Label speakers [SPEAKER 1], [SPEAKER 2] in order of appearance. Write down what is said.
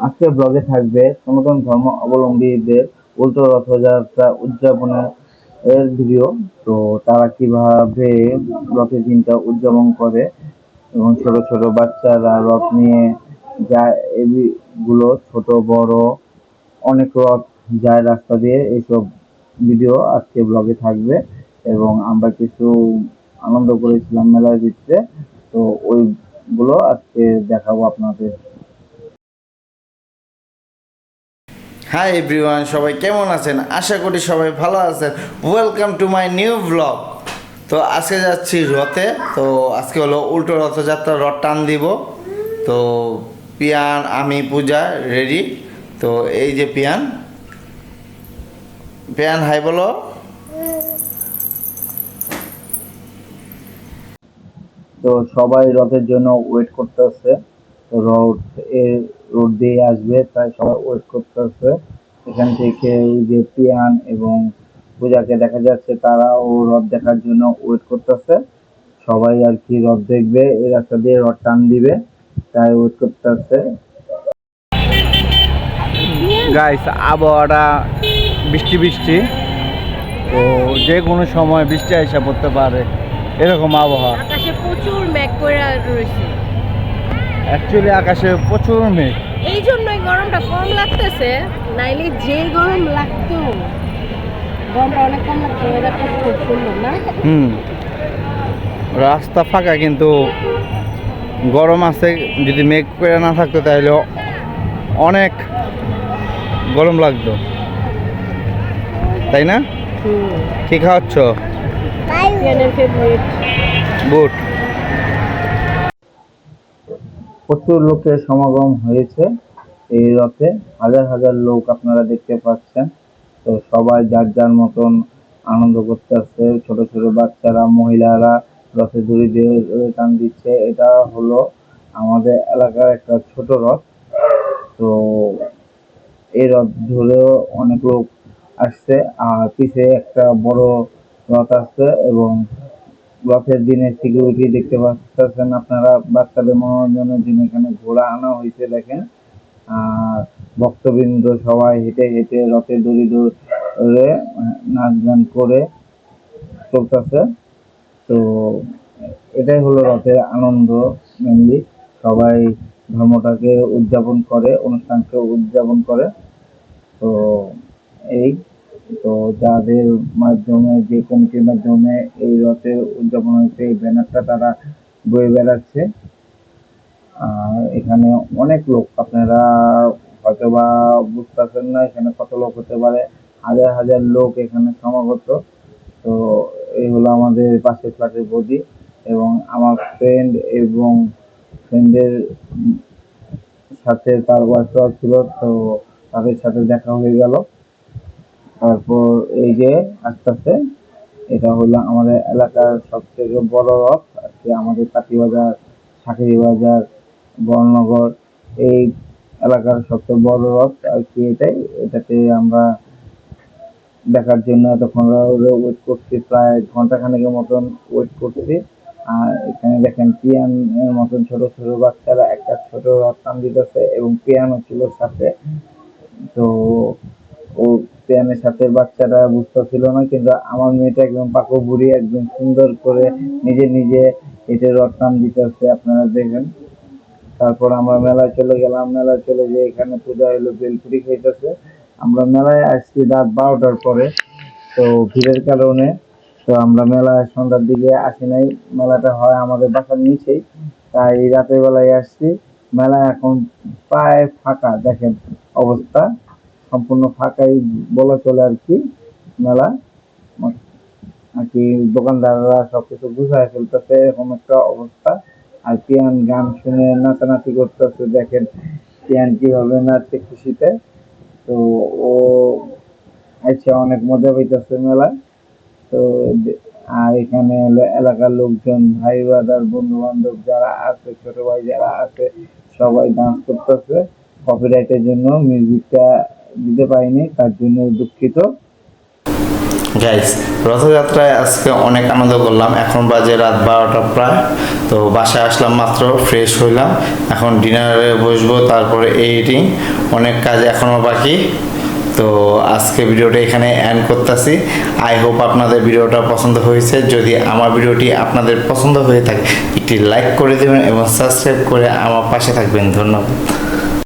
[SPEAKER 1] আজকে ব্লগে থাকবে সনাতন ধর্ম অবলম্বীদের উল্টো রথযাত্রা উদযাপনের ভিডিও। তো তারা কিভাবে রথের দিনটা উদযাপন করে এবং ছোট ছোট বাচ্চারা রথ নিয়ে যায়, এগুলো ছোট বড় অনেক রথ যায় রাস্তা দিয়ে। এইসব ভিডিও আজকে ব্লগে থাকবে এবং আমরা কিছু আনন্দ করেছিলাম মেলার ভিতরে। তো ওইগুলো আজকে দেখাবো আপনাদের।
[SPEAKER 2] হাই এভরিওয়ান, সবাই কেমন আছেন? আশা করি সবাই ভালো আছেন। Welcome to my new blog. তো আজকে যাচ্ছি রথে। তো আজকে হলো উল্টো রথযাত্রা, রথ টান দিব। তো পিয়ান, আমি, পূজা রেডি। তো এই যে পিয়ান, পিয়ান হাই বলো।
[SPEAKER 1] তো সবাই রথের জন্য ওয়েট করতেছে। তো রোড দিয়ে আসবে তাই সবাই ওয়েট করতেছে। এখান থেকে এই যে পিয়ান এবং পূজাকে দেখা যাচ্ছে, তারাও রথ দেখার জন্য ওয়েট করতেছে। সবাই আর কি রথ দেখবে, এই রাস্তা দিয়ে রথ টান দিবে তাই ওয়েট করতেছে। গাইস, আবহাওয়াটা বৃষ্টি বৃষ্টি, তো যে কোনো সময় বৃষ্টি আইসা পড়তে পারে, এরকম আবহাওয়া।
[SPEAKER 3] আকাশে প্রচুর মেঘ করে রয়েছে,
[SPEAKER 1] অ্যাকচুয়ালি আকাশে প্রচুর মেঘ,
[SPEAKER 3] এই জন্যই গরমটা কম লাগতেছে। নাইলে যে গরম লাগতো, গরমটা অনেক কম লাগতো। ওয়েদারটা খুব সুন্দর না?
[SPEAKER 1] রাস্তা ফাঁকা কিন্তু গরম আছে। যদি মেঘ করে না থাকতো তাহলে অনেক গরম লাগতো, তাই না? কি খাওয়াচ্ছ?
[SPEAKER 3] ফেভারিট
[SPEAKER 1] বুট। প্রচুর লোকের সমাগম হয়েছে এই রথে, হাজার হাজার লোক আপনারা দেখতে পাচ্ছেন। তো সবাই যার যার মতন আনন্দ করতেছে। ছোট ছোট বাচ্চারা, মহিলারা রথে দড়ি দিয়ে টান দিচ্ছে। এটা হলো আমাদের এলাকার একটা ছোট রথ। তো এই রথ ধরেও অনেক লোক আসছে, আর পিছে একটা বড় রথ আসছে এবং রথের দিনে সিকিউরিটি দেখতে পাচ্ছেন আপনারা। বাচ্চাদের মনোরঞ্জনের জন্য এখানে ঘোড়া আনা হয়েছে দেখেন। আর ভক্তবৃন্দ সবাই হেঁটে হেঁটে রথের দড়ি ধরে নাচ গান করে চলতেছে। তো এটাই হলো রথের আনন্দ। মেনলি সবাই ধর্মটাকে উদযাপন করে, অনুষ্ঠানকে উদযাপন করে। তো এই তো যাদের মাধ্যমে, যে কমিটির মাধ্যমে এই রথের উদযাপন হয়েছে, এই ব্যানারটা তারা বয়ে বেড়াচ্ছে। আর এখানে অনেক লোক, আপনারা হয়তো বা বুঝতেছেন না এখানে কত লোক হতে পারে। হাজার হাজার লোক এখানে সমাগত। তো এই হলো আমাদের পাশের ফ্ল্যাটের বৌদি এবং আমার ফ্রেন্ড এবং ফ্রেন্ডের সাথে তার ওয়াইফরাও ছিল। তো তাদের সাথে দেখা হয়ে গেল। তারপর এই যে আস্তে আস্তে, এটা হলো আমাদের এলাকার সবথেকে বড় রথ। আজকে আমাদের কাটিবাজার, শাঁখারীবাজার, বড়নগর এই এলাকার সবচেয়ে বড় রথ আর কি এটাই। এটাতে আমরা দেখার জন্য এতক্ষণ ওয়েট করছি, প্রায় ঘন্টাখানেকের মতন ওয়েট করছি। আর এখানে দেখেন পিয়ান এর মতন ছোট ছোট বাচ্চারা একটা ছোট রথ টান দিতেছে এবং পিয়ানো ছিল সাথে। তো ও পিয়ানোর সাথে বাচ্চারা বুঝতেছিল না, কিন্তু আমার মেয়েটা একদম পাকো বুড়ি, একদম সুন্দর করে নিজে নিজে এতে রথ টান দিতেছে, আপনারা দেখেন। তারপর আমরা মেলায় চলে গেলাম। মেলায় চলে যেয়ে এখানে পূজা হলো, বেলপুরি খাইতেছে। আমরা মেলায় আসছি রাত 12টার পরে, তো ভিড়ের কারণে তো আমরা মেলায় সন্ধ্যার দিকে আসি নাই। মেলাটা হয় আমাদের বাসার নিচেই, তাই রাতের বেলায় আসছি। মেলা এখন প্রায় ফাঁকা, দেখেন অবস্থা সম্পূর্ণ ফাঁকাই বলা চলে আর কি। মেলা আর কি দোকানদাররা সবকিছু গুছায় ফেলতেছে, এরকম একটা অবস্থা। আর পিয়ান গান শুনে নাচানাচি করতেছে, দেখেন পিয়ান কিভাবে নাচছে খুশিতে। তো ও আচ্ছা, অনেক মজা পাইতেছে মেলায়। তো আর এখানে হলো এলাকার লোকজন, ভাই ব্রাদার, বন্ধু বান্ধব যারা আছে, ছোট ভাই যারা আছে, সবাই ডান্স করতেছে। কপিরাইটের জন্য মিউজিকটা দিতে পারিনি, তার জন্য দুঃখিত।
[SPEAKER 2] গাইস, রথযাত্রায় আজকে অনেক আনন্দ করলাম। এখন বাজে রাত 12টা প্রায়। তো বাসায় আসলাম মাত্র, ফ্রেশ হইলাম, এখন ডিনারে বসবো, তারপরে এডিটিং, অনেক কাজ এখনও বাকি। তো আজকে ভিডিওটা এখানে এন্ড করতেছি। আই হোপ আপনাদের ভিডিওটা পছন্দ হয়েছে। যদি আমার ভিডিওটি আপনাদের পছন্দ হয়ে থাকে একটি লাইক করে দেবেন এবং সাবস্ক্রাইব করে আমার পাশে থাকবেন। ধন্যবাদ।